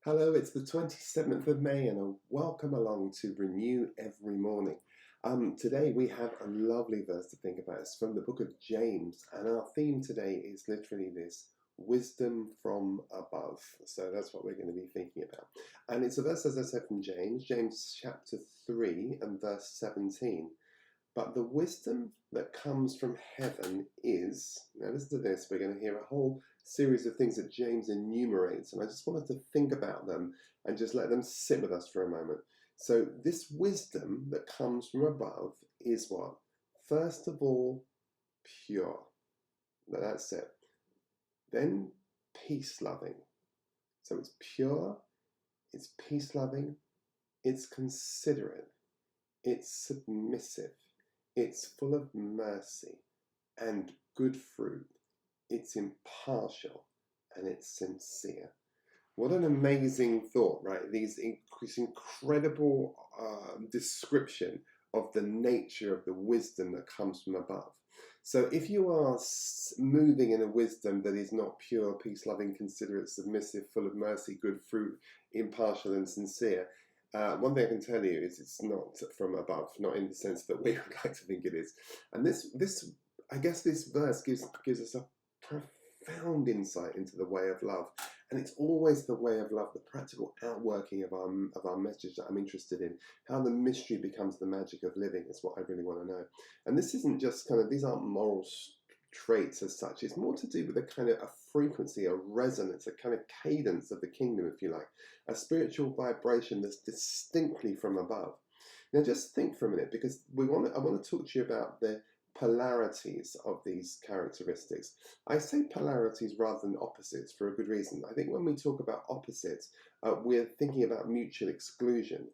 Hello, it's the 27th of May, and a welcome along to Renew Every Morning. Today we have a lovely verse to think about. It's from the book of James, and our theme today is literally this wisdom from above. So that's what we're going to be thinking about. And it's a verse, as I said, from James chapter 3 and verse 17. But the wisdom that comes from heaven is, now listen to this, we're going to hear a whole series of things that James enumerates, and I just wanted to think about them and just let them sit with us for a moment. So this wisdom that comes from above is what? First of all, pure. Now that's it. Then peace-loving. So it's pure, it's peace-loving, it's considerate, it's submissive, it's full of mercy and good fruit. It's impartial and it's sincere. What an amazing thought, right? This incredible description of the nature of the wisdom that comes from above. So if you are moving in a wisdom that is not pure, peace-loving, considerate, submissive, full of mercy, good fruit, impartial and sincere, one thing I can tell you is it's not from above, not in the sense that we would like to think it is. And I guess this verse gives us a profound insight into the way of love. And it's always the way of love, the practical outworking of our message that I'm interested in. How the mystery becomes the magic of living is what I really want to know. And this isn't just these aren't moral traits as such. It's more to do with a kind of a frequency, a resonance, a kind of cadence of the kingdom, if you like. A spiritual vibration that's distinctly from above. Now just think for a minute, because I want to talk to you about the polarities of these characteristics. I say polarities rather than opposites for a good reason. I think when we talk about opposites, we're thinking about mutual exclusion,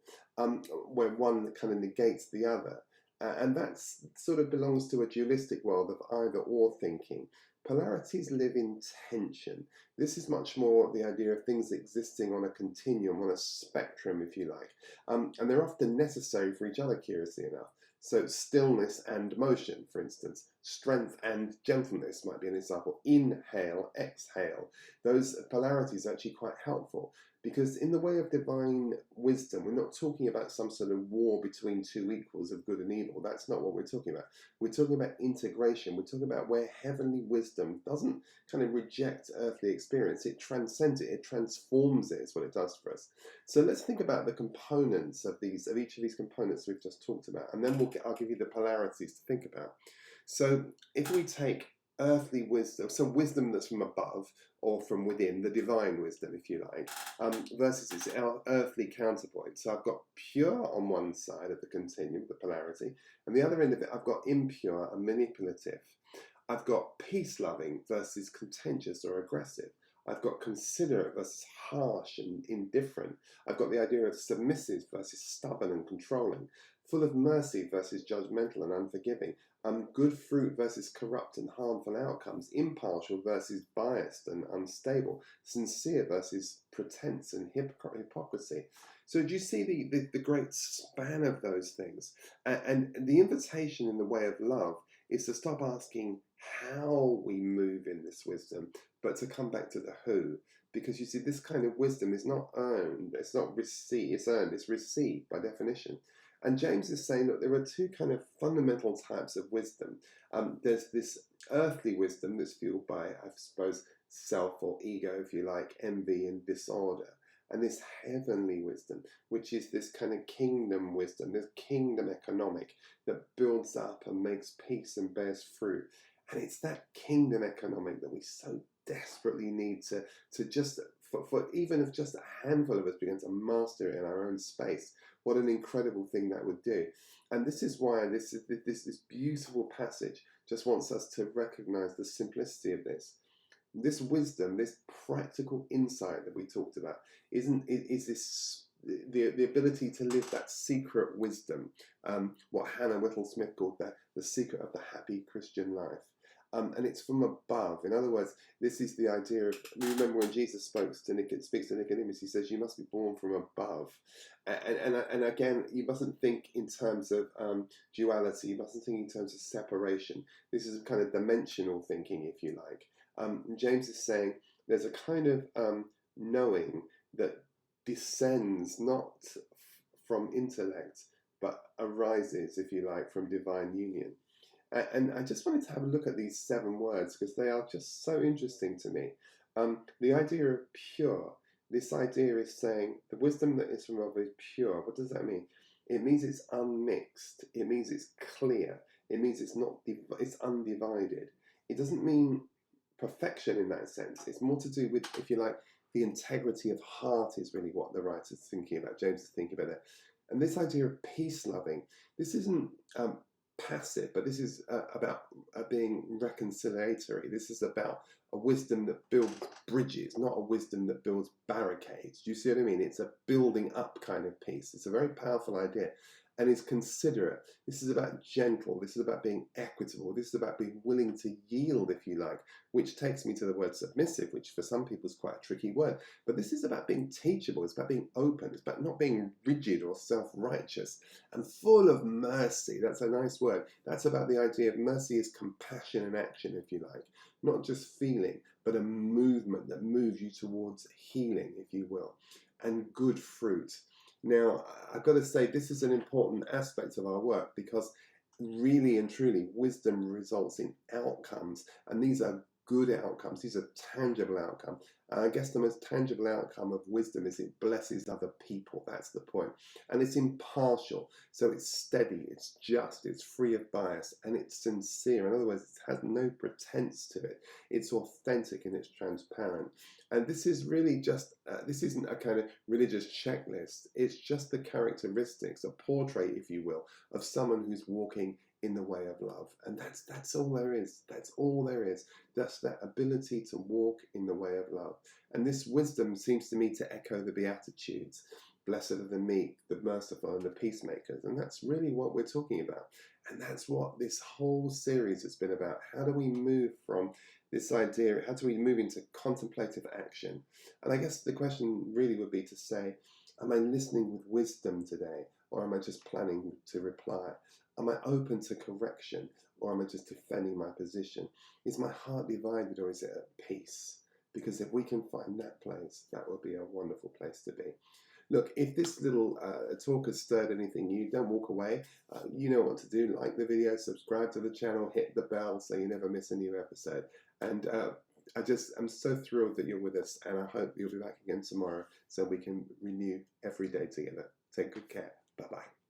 where one kind of negates the other. And that sort of belongs to a dualistic world of either or thinking. Polarities live in tension. This is much more the idea of things existing on a continuum, on a spectrum, if you like. And they're often necessary for each other, curiously enough. So stillness and motion, for instance, strength and gentleness might be an example. Inhale, exhale. Those polarities are actually quite helpful, because in the way of divine wisdom, we're not talking about some sort of war between two equals of good and evil. That's not what we're talking about. We're talking about integration. We're talking about where heavenly wisdom doesn't kind of reject earthly experience. It transcends it. It transforms it, is what it does for us. So let's think about the components of each of these components we've just talked about, and then I'll give you the polarities to think about. So if we take earthly wisdom, some wisdom that's from above or from within, the divine wisdom, if you like, versus its earthly counterpoint. So I've got pure on one side of the continuum, the polarity, and the other end of it, I've got impure and manipulative. I've got peace-loving versus contentious or aggressive. I've got considerate versus harsh and indifferent. I've got the idea of submissive versus stubborn and controlling. Full of mercy versus judgmental and unforgiving. Good fruit versus corrupt and harmful outcomes. Impartial versus biased and unstable. Sincere versus pretense and hypocrisy. So do you see the great span of those things? And the invitation in the way of love is to stop asking how we move in this wisdom, but to come back to the who. Because you see, this kind of wisdom is not earned, it's not received, it's earned, it's received by definition. And James is saying that there are two kind of fundamental types of wisdom. There's this earthly wisdom that's fueled by, I suppose, self or ego, if you like, envy and disorder. And this heavenly wisdom, which is this kind of kingdom wisdom, this kingdom economic that builds up and makes peace and bears fruit. And it's that kingdom economic that we so desperately need to just, for even if just a handful of us begin to master it in our own space, what an incredible thing that would do. And this is why this beautiful passage just wants us to recognize the simplicity of this. This wisdom, this practical insight that we talked about, is this the ability to live that secret wisdom, what Hannah Whittle-Smith called the secret of the happy Christian life. And it's from above. In other words, this is the idea of, remember when Jesus speaks to Nicodemus, he says, you must be born from above. And again, you mustn't think in terms of duality, you mustn't think in terms of separation. This is kind of dimensional thinking, if you like. James is saying there's a kind of knowing that descends not from intellect, but arises, if you like, from divine union. And I just wanted to have a look at these 7 words because they are just so interesting to me. The idea of pure, this idea is saying the wisdom that is from above is pure. What does that mean? It means it's unmixed. It means it's clear. It means it's not. It's undivided. It doesn't mean perfection in that sense. It's more to do with, if you like, the integrity of heart is really what the writer's thinking about. James is thinking about it. And this idea of peace loving, this isn't passive, but this is about being reconciliatory. This is about a wisdom that builds bridges, not a wisdom that builds barricades. Do you see what I mean? It's a building up kind of peace. It's a very powerful idea. And it's considerate. This is about gentle. This is about being equitable. This is about being willing to yield, if you like, which takes me to the word submissive, which for some people is quite a tricky word. But this is about being teachable. It's about being open. It's about not being rigid or self-righteous and full of mercy. That's a nice word. That's about the idea of mercy is compassion in action, if you like, not just feeling, but a movement that moves you towards healing, if you will, and good fruit. Now, I've got to say, this is an important aspect of our work because really and truly, wisdom results in outcomes, and these are good outcomes. These are tangible outcomes. I guess the most tangible outcome of wisdom is it blesses other people. That's the point. And it's impartial. So it's steady, it's just, it's free of bias, and it's sincere. In other words, it has no pretense to it. It's authentic and it's transparent. And this is really just, this isn't a kind of religious checklist. It's just the characteristics, a portrait, if you will, of someone who's walking in the way of love. And that's all there is. That's all there is. That's that ability to walk in the way of love. And this wisdom seems to me to echo the Beatitudes. Blessed are the meek, the merciful, and the peacemakers. And that's really what we're talking about. And that's what this whole series has been about. How do we move from this idea, how do we move into contemplative action? And I guess the question really would be to say, am I listening with wisdom today? Or am I just planning to reply? Am I open to correction, or am I just defending my position? Is my heart divided, or is it at peace? Because if we can find that place, that would be a wonderful place to be. Look, if this little talk has stirred anything new, don't walk away. You know what to do. Like the video, subscribe to the channel, hit the bell so you never miss a new episode. And I'm so thrilled that you're with us, and I hope you'll be back again tomorrow so we can renew every day together. Take good care. Bye-bye.